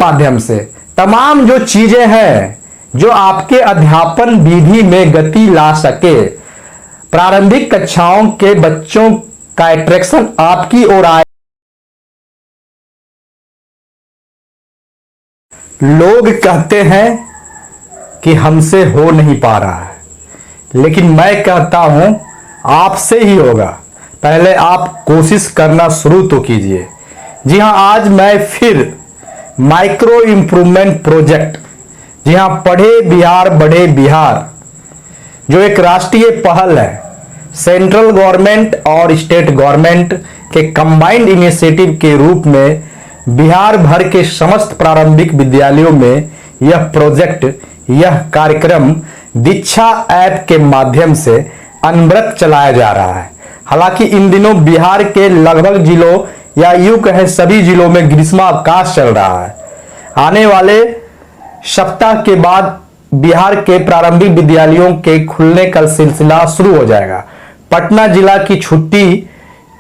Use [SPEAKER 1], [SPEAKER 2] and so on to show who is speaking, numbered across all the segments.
[SPEAKER 1] माध्यम से तमाम जो चीजें हैं जो आपके अध्यापन विधि में गति ला सके, प्रारंभिक कक्षाओं के बच्चों का अट्रैक्शन आपकी ओर आए। लोग कहते हैं कि हमसे हो नहीं पा रहा है, लेकिन मैं कहता हूं आपसे ही होगा। पहले आप कोशिश करना शुरू तो कीजिए। जी हां, आज मैं फिर माइक्रो इम्प्रूवमेंट प्रोजेक्ट, जी हां, पढ़े बिहार बढ़े बिहार, जो एक राष्ट्रीय पहल है, सेंट्रल गवर्नमेंट और स्टेट गवर्नमेंट के कंबाइंड इनिशिएटिव के रूप में बिहार भर के समस्त प्रारंभिक विद्यालयों में यह प्रोजेक्ट, यह कार्यक्रम दीक्षा ऐप के माध्यम से अनवरत चलाया जा रहा है। हालांकि इन दिनों बिहार के लगभग जिलों या यूं कहें सभी जिलों में ग्रीष्मावकाश चल रहा है। आने वाले सप्ताह के बाद बिहार के प्रारंभिक विद्यालयों के खुलने का सिलसिला शुरू हो जाएगा। पटना जिला की छुट्टी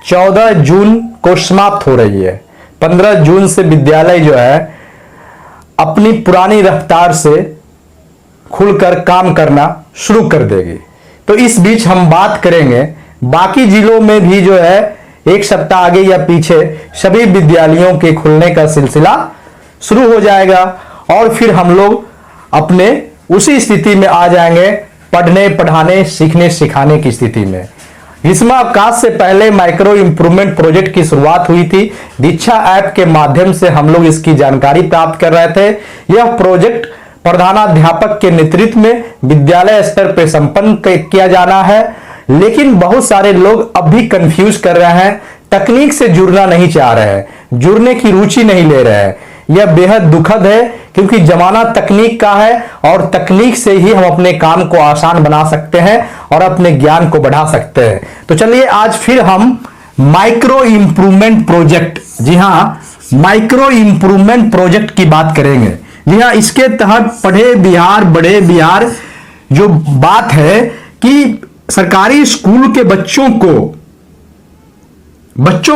[SPEAKER 1] 14 जून को समाप्त हो रही है। 15 जून से विद्यालय जो है अपनी पुरानी रफ्तार से खुलकर काम करना शुरू कर देगी। तो इस बीच हम बात करेंगे बाकी जिलों में भी जो है एक सप्ताह आगे या पीछे सभी विद्यालयों के खुलने का सिलसिला शुरू हो जाएगा और फिर हम लोग अपने उसी स्थिति में आ जाएंगे, पढ़ने पढ़ाने सीखने सिखाने की स्थिति में। ग्रीष्मावकाश से पहले माइक्रो इम्प्रूवमेंट प्रोजेक्ट की शुरुआत हुई थी। दीक्षा ऐप के माध्यम से हम लोग इसकी जानकारी प्राप्त कर रहे थे। यह प्रोजेक्ट प्रधानाध्यापक के नेतृत्व में विद्यालय स्तर पर संपन्न किया जाना है, लेकिन बहुत सारे लोग अब भी कंफ्यूज कर रहे हैं, तकनीक से जुड़ना नहीं चाह रहे हैं, जुड़ने की रुचि नहीं ले रहे हैं। यह बेहद दुखद है क्योंकि जमाना तकनीक का है और तकनीक से ही हम अपने काम को आसान बना सकते हैं और अपने ज्ञान को बढ़ा सकते हैं। तो चलिए आज फिर हम माइक्रो इम्प्रूवमेंट प्रोजेक्ट, जी हां, माइक्रो इम्प्रूवमेंट प्रोजेक्ट की बात करेंगे। जी हां, इसके तहत पढ़े बिहार बढ़े बिहार जो बात है कि सरकारी स्कूल के बच्चों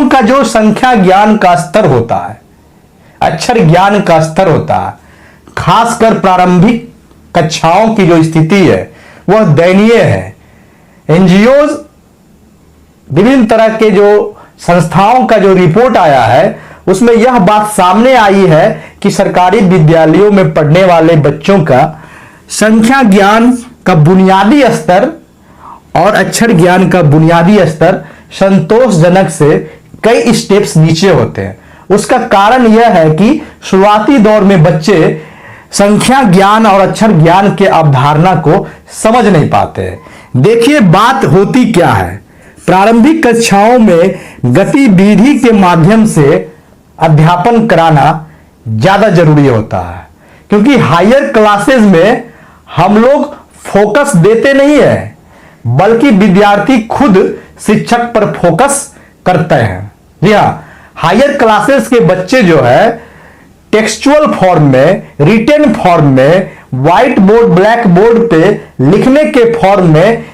[SPEAKER 1] का जो संख्या ज्ञान का स्तर होता है, अक्षर ज्ञान का स्तर होता है, खासकर प्रारंभिक कक्षाओं की जो स्थिति है वह दयनीय है। एनजीओ, विभिन्न तरह के जो संस्थाओं का जो रिपोर्ट आया है उसमें यह बात सामने आई है कि सरकारी विद्यालयों में पढ़ने वाले बच्चों का संख्या ज्ञान का बुनियादी स्तर और अक्षर ज्ञान का बुनियादी स्तर संतोषजनक से कई स्टेप्स नीचे होते हैं। उसका कारण यह है कि शुरुआती दौर में बच्चे संख्या ज्ञान और अक्षर ज्ञान के अवधारणा को समझ नहीं पाते हैं। देखिए बात होती क्या है, प्रारंभिक कक्षाओं में गतिविधि के माध्यम से अध्यापन कराना ज्यादा जरूरी होता है, क्योंकि हायर क्लासेस में हम लोग फोकस देते नहीं है, बल्कि विद्यार्थी खुद शिक्षक पर फोकस करते हैं। जी हां, हायर क्लासेस के बच्चे जो है टेक्सचुअल फॉर्म में, रिटन फॉर्म में, व्हाइट बोर्ड ब्लैक बोर्ड पे लिखने के फॉर्म में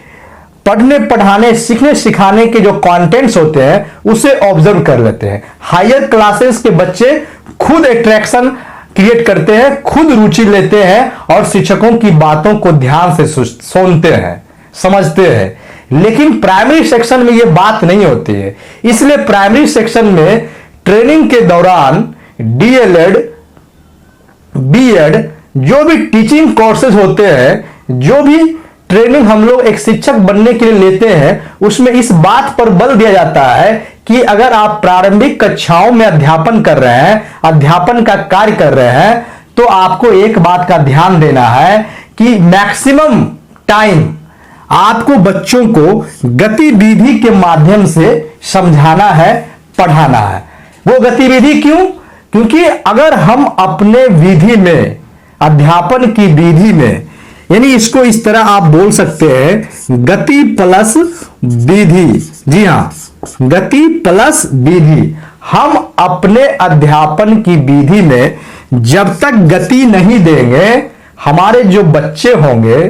[SPEAKER 1] पढ़ने पढ़ाने सीखने सिखाने के जो कंटेंट्स होते हैं उसे ऑब्जर्व कर लेते हैं। हायर क्लासेस के बच्चे खुद अट्रैक्शन क्रिएट करते हैं, खुद रुचि लेते हैं और शिक्षकों की बातों को ध्यान से सुनते हैं, समझते हैं। लेकिन प्राइमरी सेक्शन में यह बात नहीं होती है, इसलिए प्राइमरी सेक्शन में ट्रेनिंग के दौरान डीएलएड, बीएड, जो भी टीचिंग कोर्सेज होते हैं, जो भी ट्रेनिंग हम लोग एक शिक्षक बनने के लिए लेते हैं, उसमें इस बात पर बल दिया जाता है कि अगर आप प्रारंभिक कक्षाओं में अध्यापन कर रहे हैं, अध्यापन का कार्य कर रहे हैं, तो आपको एक बात का ध्यान देना है कि मैक्सिमम टाइम आपको बच्चों को गतिविधि के माध्यम से समझाना है, पढ़ाना है। वो गतिविधि क्यों? क्योंकि अगर हम अपने विधि में, अध्यापन की विधि में, यानी इसको इस तरह आप बोल सकते हैं गति प्लस विधि। जी हां, गति प्लस विधि। हम अपने अध्यापन की विधि में जब तक गति नहीं देंगे, हमारे जो बच्चे होंगे,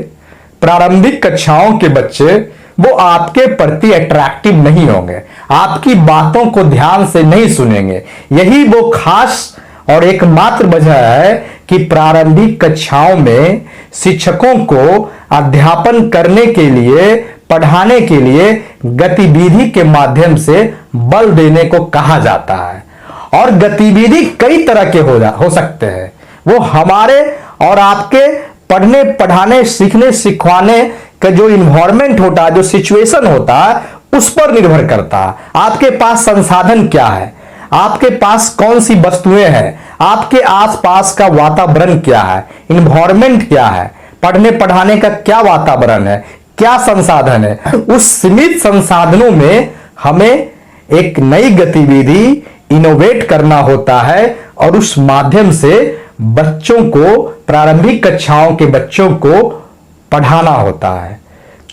[SPEAKER 1] प्रारंभिक कक्षाओं के बच्चे, वो आपके प्रति अट्रैक्टिव नहीं होंगे, आपकी बातों को ध्यान से नहीं सुनेंगे। यही वो खास और एकमात्र वजह है कि प्रारंभिक कक्षाओं में शिक्षकों को अध्यापन करने के लिए, पढ़ाने के लिए गतिविधि के माध्यम से बल देने को कहा जाता है। और गतिविधि कई तरह के हो सकते हैं। वो हमारे और आपके पढ़ने, पढ़ाने, सीखने, सिखाने का जो इन्वायरमेंट होता है, जो सिचुएशन होता है, उस पर निर्भर करता है। आपके पास संसाधन क्या है, आपके पास कौन सी वस्तुएं हैं, आपके आसपास का वातावरण क्या है, इन्वायरमेंट क्या है, पढ़ने पढ़ाने का क्या वातावरण है, क्या संसाधन है। उस सीमित संसाधनों में हमें एक नई गतिविधि इनोवेट करना होता है और उस माध्यम से बच्चों को, प्रारंभिक कक्षाओं के बच्चों को पढ़ाना होता है।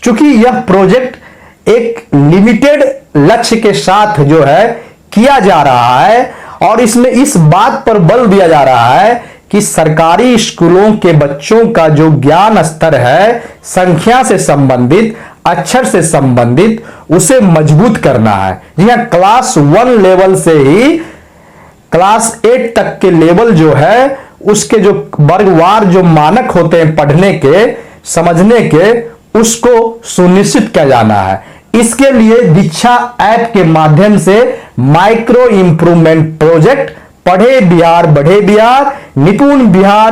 [SPEAKER 1] चूंकि यह प्रोजेक्ट एक लिमिटेड लक्ष्य के साथ जो है किया जा रहा है और इसमें इस बात पर बल दिया जा रहा है कि सरकारी स्कूलों के बच्चों का जो ज्ञान स्तर है, संख्या से संबंधित, अक्षर से संबंधित, उसे मजबूत करना है। जी हाँ, क्लास 1 लेवल से ही क्लास 8 तक के लेवल जो है, उसके जो वर्गवार जो मानक होते हैं पढ़ने के, समझने के, उसको सुनिश्चित किया जाना है। इसके लिए दीक्षा ऐप के माध्यम से माइक्रो इंप्रूवमेंट प्रोजेक्ट, पढ़े बिहार बढ़े बिहार,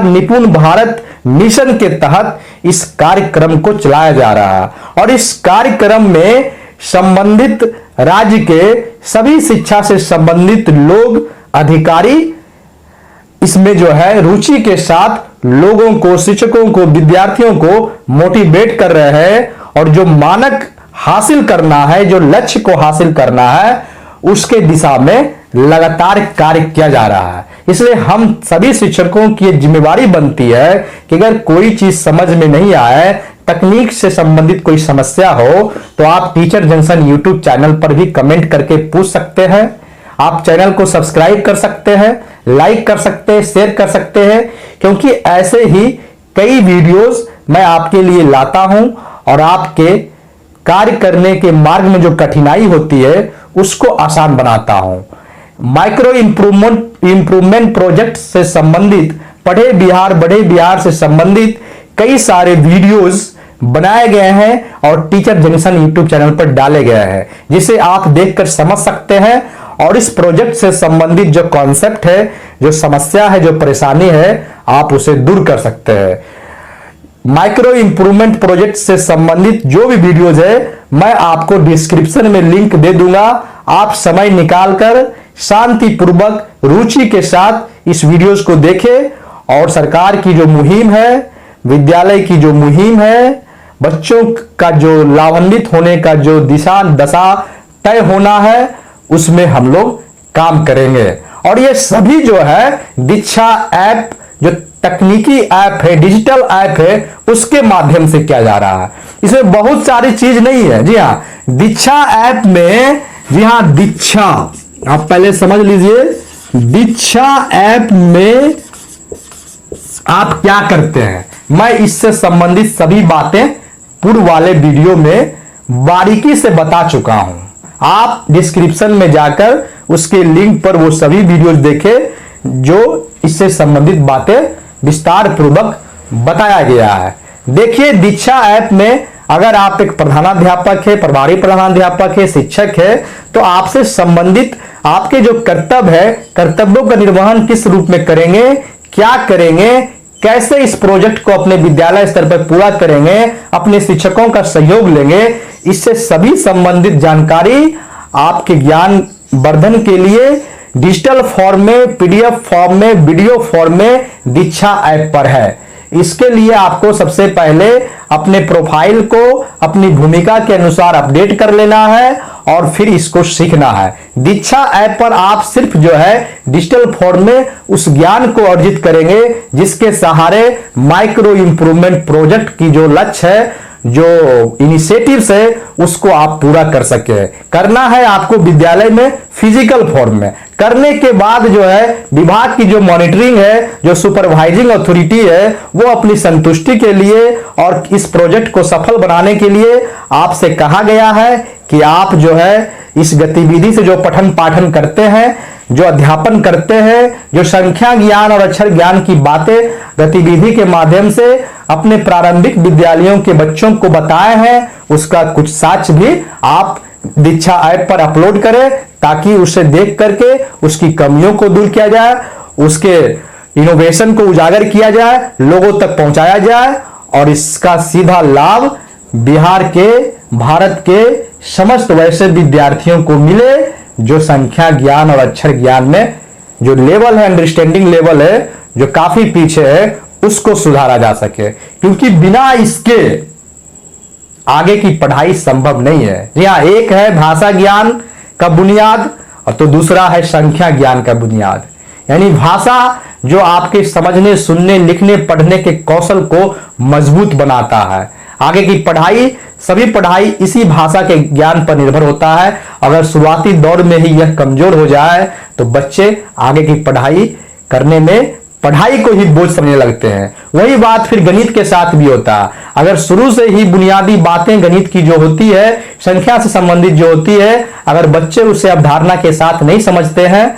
[SPEAKER 1] निपुण भारत मिशन के तहत इस कार्यक्रम को चलाया जा रहा है। और इस कार्यक्रम में संबंधित राज्य के सभी शिक्षा से संबंधित लोग, अधिकारी इसमें जो है रुचि के साथ लोगों को, शिक्षकों को, विद्यार्थियों को मोटिवेट कर रहे हैं और जो मानक हासिल करना है, जो लक्ष्य को हासिल करना है, उसके दिशा में लगातार कार्य किया जा रहा है। इसलिए हम सभी शिक्षकों की जिम्मेवारी बनती है कि अगर कोई चीज समझ में नहीं आए, तकनीक से संबंधित कोई समस्या हो, तो आप टीचर जंक्शन यूट्यूब चैनल पर भी कमेंट करके पूछ सकते हैं। आप चैनल को सब्सक्राइब कर सकते हैं, लाइक कर सकते हैं, शेयर कर सकते हैं, क्योंकि ऐसे ही कई वीडियोस मैं आपके लिए लाता हूं और आपके कार्य करने के मार्ग में जो कठिनाई होती है उसको आसान बनाता हूं। माइक्रो इंप्रूवमेंट प्रोजेक्ट से संबंधित, पढ़े बिहार बढ़े बिहार से संबंधित कई सारे वीडियोस बनाए गए हैं और टीचर जंक्शन यूट्यूब चैनल पर डाले गए हैं, जिसे आप देखकर समझ सकते हैं और इस प्रोजेक्ट से संबंधित जो कॉन्सेप्ट है, जो समस्या है, जो परेशानी है, आप उसे दूर कर सकते हैं। माइक्रो इंप्रूवमेंट प्रोजेक्ट से संबंधित जो भी वीडियोज है, मैं आपको डिस्क्रिप्शन में लिंक दे दूंगा। आप समय निकालकर शांतिपूर्वक, रुचि के साथ इस वीडियोज को देखें और सरकार की जो मुहिम है, विद्यालय की जो मुहिम है, बच्चों का जो लाभान्वित होने का जो दिशा दशा तय होना है, उसमें हम लोग काम करेंगे। और ये सभी जो है दीक्षा ऐप, जो तकनीकी ऐप है, डिजिटल ऐप है, उसके माध्यम से किया जा रहा है। इसमें बहुत सारी चीज नहीं है। जी हाँ, दीक्षा ऐप में, जी हाँ, दीक्षा, आप पहले समझ लीजिए, दीक्षा ऐप में आप क्या करते हैं, मैं इससे संबंधित सभी बातें पूर्व वाले वीडियो में बारीकी से बता चुका हूं। आप डिस्क्रिप्शन में जाकर उसके लिंक पर वो सभी वीडियोज देखें जो इससे संबंधित बातें विस्तार पूर्वक बताया गया है। देखिए, दीक्षा ऐप में अगर आप एक प्रधानाध्यापक है, प्रभारी प्रधानाध्यापक है, शिक्षक है, तो आपसे संबंधित आपके जो कर्तव्य है, कर्तव्यों का निर्वहन किस रूप में करेंगे, क्या करेंगे, कैसे इस प्रोजेक्ट को अपने विद्यालय स्तर पर पूरा करेंगे, अपने शिक्षकों का सहयोग लेंगे, इससे सभी संबंधित जानकारी आपके ज्ञान वर्धन के लिए डिजिटल फॉर्म में, पीडीएफ फॉर्म में, वीडियो फॉर्म में दीक्षा ऐप पर है। इसके लिए आपको सबसे पहले अपने प्रोफाइल को अपनी भूमिका के अनुसार अपडेट कर लेना है और फिर इसको सीखना है। दीक्षा ऐप पर आप सिर्फ जो है डिजिटल फॉर्म में उस ज्ञान को अर्जित करेंगे जिसके सहारे माइक्रो इंप्रूवमेंट प्रोजेक्ट की जो लक्ष्य है, जो इनिशिएटिव्स है, उसको आप पूरा कर सके। करना है आपको विद्यालय में फिजिकल फॉर्म में। करने के बाद जो है विभाग की जो मॉनिटरिंग है, जो सुपरवाइजिंग अथॉरिटी है, वो अपनी संतुष्टि के लिए और इस प्रोजेक्ट को सफल बनाने के लिए आपसे कहा गया है कि आप जो है इस गतिविधि से जो पठन पाठन करते हैं, जो अध्यापन करते हैं, जो संख्या ज्ञान और अक्षर ज्ञान की बातें गतिविधि के माध्यम से अपने प्रारंभिक विद्यालयों के बच्चों को बताए हैं, उसका कुछ साक्ष्य भी आप दीक्षा ऐप पर अपलोड करें, ताकि उसे देख करके उसकी कमियों को दूर किया जाए, उसके इनोवेशन को उजागर किया जाए, लोगों तक पहुंचाया जाए और इसका सीधा लाभ बिहार के, भारत के समस्त वैसे विद्यार्थियों को मिले जो संख्या ज्ञान और अक्षर ज्ञान में जो लेवल है, अंडरस्टैंडिंग लेवल है, जो काफी पीछे है, उसको सुधारा जा सके। क्योंकि बिना इसके आगे की पढ़ाई संभव नहीं है। यहां एक है भाषा ज्ञान का बुनियाद और तो दूसरा है संख्या ज्ञान का बुनियाद। यानी भाषा जो आपके समझने, सुनने, लिखने, पढ़ने के कौशल को मजबूत बनाता है। आगे की पढ़ाई, सभी पढ़ाई इसी भाषा के ज्ञान पर निर्भर होता है। अगर शुरुआती दौर में ही यह कमजोर हो जाए तो बच्चे आगे की पढ़ाई करने में पढ़ाई को ही बोझ समझने लगते हैं। वही बात फिर गणित के साथ भी होता है। अगर शुरू से ही बुनियादी बातें गणित की जो होती है, संख्या से संबंधित जो होती है, अगर बच्चे उसे अवधारणा के साथ नहीं समझते हैं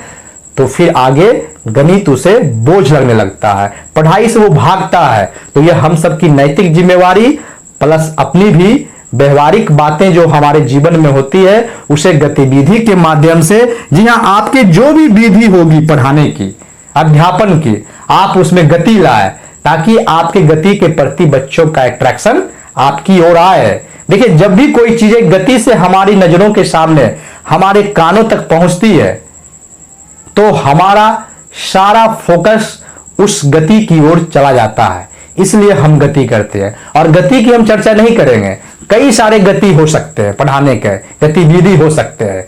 [SPEAKER 1] तो फिर आगे गणित उसे बोझ लगने लगता है, पढ़ाई से वो भागता है। तो यह हम सबकी नैतिक जिम्मेवारी प्लस अपनी भी व्यवहारिक बातें जो हमारे जीवन में होती है, उसे गतिविधि के माध्यम से, जी हां, आपके जो भी विधि होगी पढ़ाने की, अध्यापन की, आप उसमें गति लाए, ताकि आपके गति के प्रति बच्चों का अट्रैक्शन आपकी ओर आए। देखिए, जब भी कोई चीजें गति से हमारी नजरों के सामने, हमारे कानों तक पहुंचती है, तो हमारा सारा फोकस उस गति की ओर चला जाता है। इसलिए हम गति करते हैं। और गति की हम चर्चा नहीं करेंगे, कई सारे गति हो सकते हैं, पढ़ाने के गतिविधि हो सकते हैं।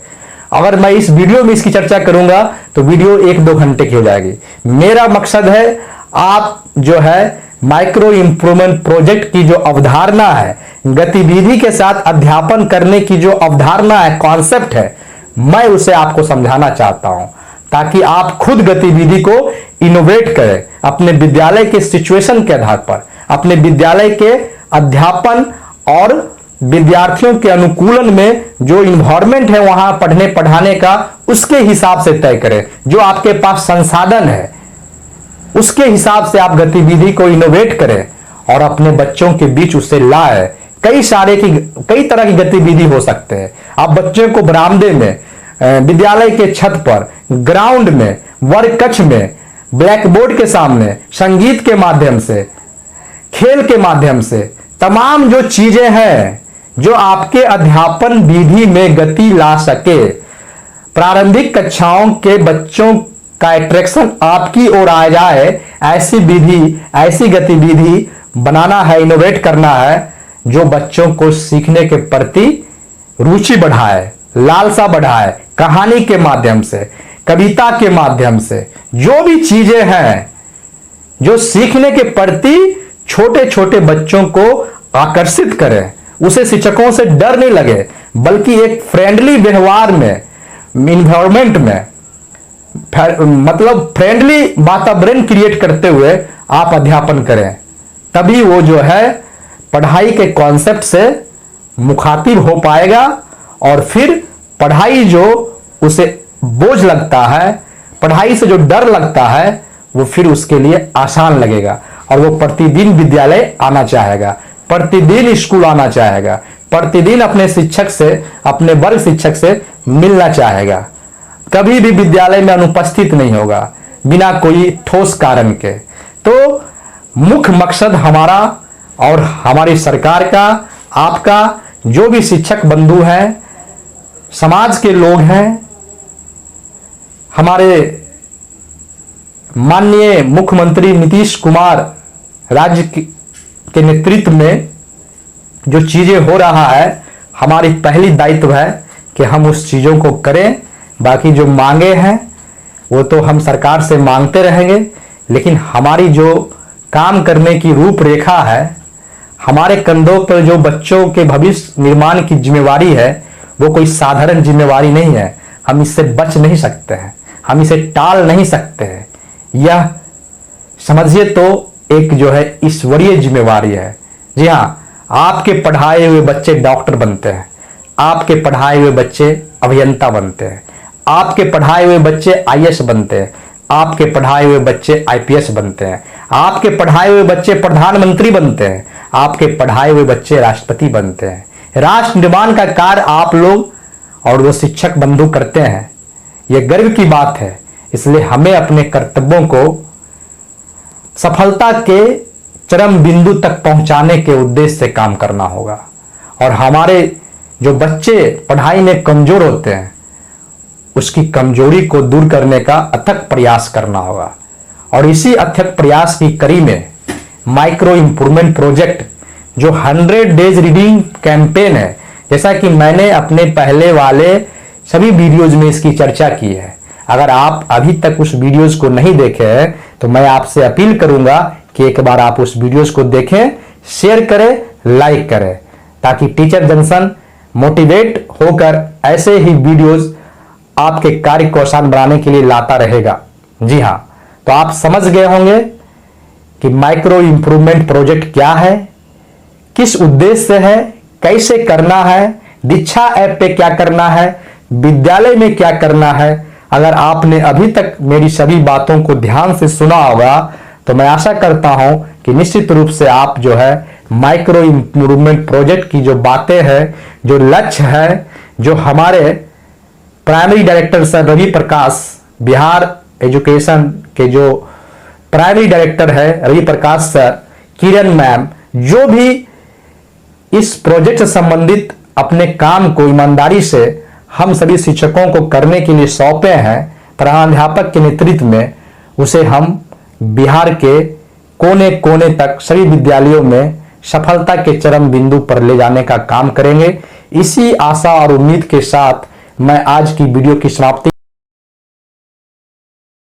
[SPEAKER 1] अगर मैं इस वीडियो में इसकी चर्चा करूंगा तो वीडियो 1-2 घंटे की हो जाएगी। मेरा मकसद है आप जो है माइक्रो इंप्रूवमेंट प्रोजेक्ट की जो अवधारणा है, गतिविधि के साथ अध्यापन करने की जो अवधारणा है, कॉन्सेप्ट है, मैं उसे आपको समझाना चाहता हूं, ताकि आप खुद गतिविधि को इनोवेट करें अपने विद्यालय के सिचुएशन के आधार पर, अपने विद्यालय के अध्यापन और विद्यार्थियों के अनुकूलन में जो इन्वायरमेंट है वहां पढ़ने पढ़ाने का, उसके हिसाब से तय करें। जो आपके पास संसाधन है उसके हिसाब से आप गतिविधि को इनोवेट करें और अपने बच्चों के बीच उसे लाए। कई तरह की गतिविधि हो सकते हैं। आप बच्चों को बरामदे में, विद्यालय के छत पर, ग्राउंड में, वर्ग कक्ष में, ब्लैक बोर्ड के सामने, संगीत के माध्यम से, खेल के माध्यम से, तमाम जो चीजें हैं जो आपके अध्यापन विधि में गति ला सके, प्रारंभिक कक्षाओं के बच्चों का अट्रैक्शन आपकी ओर आ जाए, ऐसी विधि, ऐसी गतिविधि बनाना है, इनोवेट करना है, जो बच्चों को सीखने के प्रति रुचि बढ़ाए, लालसा बढ़ाए। कहानी के माध्यम से, कविता के माध्यम से, जो भी चीजें हैं जो सीखने के प्रति छोटे छोटे बच्चों को आकर्षित करें, उसे शिक्षकों से डर नहीं लगे, बल्कि एक फ्रेंडली व्यवहार में, इन्वायरमेंट में, मतलब फ्रेंडली वातावरण क्रिएट करते हुए आप अध्यापन करें। तभी वो जो है पढ़ाई के कॉन्सेप्ट से मुखातिब हो पाएगा और फिर पढ़ाई जो उसे बोझ लगता है, पढ़ाई से जो डर लगता है, वो फिर उसके लिए आसान लगेगा और वो प्रतिदिन विद्यालय आना चाहेगा, प्रतिदिन स्कूल आना चाहेगा, प्रतिदिन अपने शिक्षक से, अपने वर्ग शिक्षक से मिलना चाहेगा। कभी भी विद्यालय में अनुपस्थित नहीं होगा बिना कोई ठोस कारण के। तो मुख्य मकसद हमारा और हमारी सरकार का, आपका, जो भी शिक्षक बंधु हैं, समाज के लोग हैं, हमारे माननीय मुख्यमंत्री नीतीश कुमार राज्य के नेतृत्व में जो चीजें हो रहा है, हमारी पहली दायित्व है कि हम उस चीजों को करें। बाकी जो मांगे हैं वो तो हम सरकार से मांगते रहेंगे, लेकिन हमारी जो काम करने की रूपरेखा है, हमारे कंधों पर जो बच्चों के भविष्य निर्माण की जिम्मेवारी है, वो कोई साधारण जिम्मेवारी नहीं है। हम इससे बच नहीं सकते हैं, हम इसे टाल नहीं सकते हैं। यह समझिए तो एक जो है ईश्वरीय जिम्मेवारी है। जी हाँ, आपके पढ़ाए हुए बच्चे डॉक्टर बनते हैं, आपके पढ़ाए हुए बच्चे अभियंता बनते हैं, आपके पढ़ाए हुए बच्चे आईएएस बनते हैं, आपके पढ़ाए हुए बच्चे आईपीएस बनते हैं, आपके पढ़ाए हुए बच्चे प्रधानमंत्री बनते हैं, आपके पढ़ाए हुए बच्चे राष्ट्रपति बनते हैं। राष्ट्र निर्माण का कार्य आप लोग और वो शिक्षक बंधु करते हैं। यह गर्व की बात है। इसलिए हमें अपने कर्तव्यों को सफलता के चरम बिंदु तक पहुंचाने के उद्देश्य से काम करना होगा। और हमारे जो बच्चे पढ़ाई में कमजोर होते हैं, उसकी कमजोरी को दूर करने का अथक प्रयास करना होगा। और इसी अथक प्रयास की कड़ी में माइक्रो इंप्रूवमेंट प्रोजेक्ट जो 100 डेज रीडिंग कैंपेन है, जैसा कि मैंने अपने पहले वाले सभी वीडियोज में इसकी चर्चा की है। अगर आप अभी तक उस वीडियोज को नहीं देखे हैं तो मैं आपसे अपील करूंगा कि एक बार आप उस वीडियोज को देखें, शेयर करें, लाइक करें, ताकि टीचर जंक्शन मोटिवेट होकर ऐसे ही वीडियोज आपके कार्य को आसान बनाने के लिए लाता रहेगा। जी हां, तो आप समझ गए होंगे कि माइक्रो इंप्रूवमेंट प्रोजेक्ट क्या है, किस उद्देश्य से है, कैसे करना है, दीक्षा ऐप पे क्या करना है, विद्यालय में क्या करना है। अगर आपने अभी तक मेरी सभी बातों को ध्यान से सुना होगा तो मैं आशा करता हूं कि निश्चित रूप से आप जो है माइक्रो इंप्रूवमेंट प्रोजेक्ट की जो बातें हैं, जो लक्ष्य है, जो हमारे primary director sir Ravi Prakash, Bihar education के जो प्राइमरी डायरेक्टर है रवि प्रकाश सर, किरण मैम, जो भी इस प्रोजेक्ट से संबंधित अपने काम को ईमानदारी से हम सभी शिक्षकों को करने के लिए सौंपे हैं प्रधानाध्यापक के नेतृत्व में, उसे हम बिहार के कोने कोने तक सभी विद्यालयों में सफलता के चरम बिंदु पर ले जाने का काम करेंगे। इसी आशा और उम्मीद के साथ मैं आज की वीडियो की समाप्ति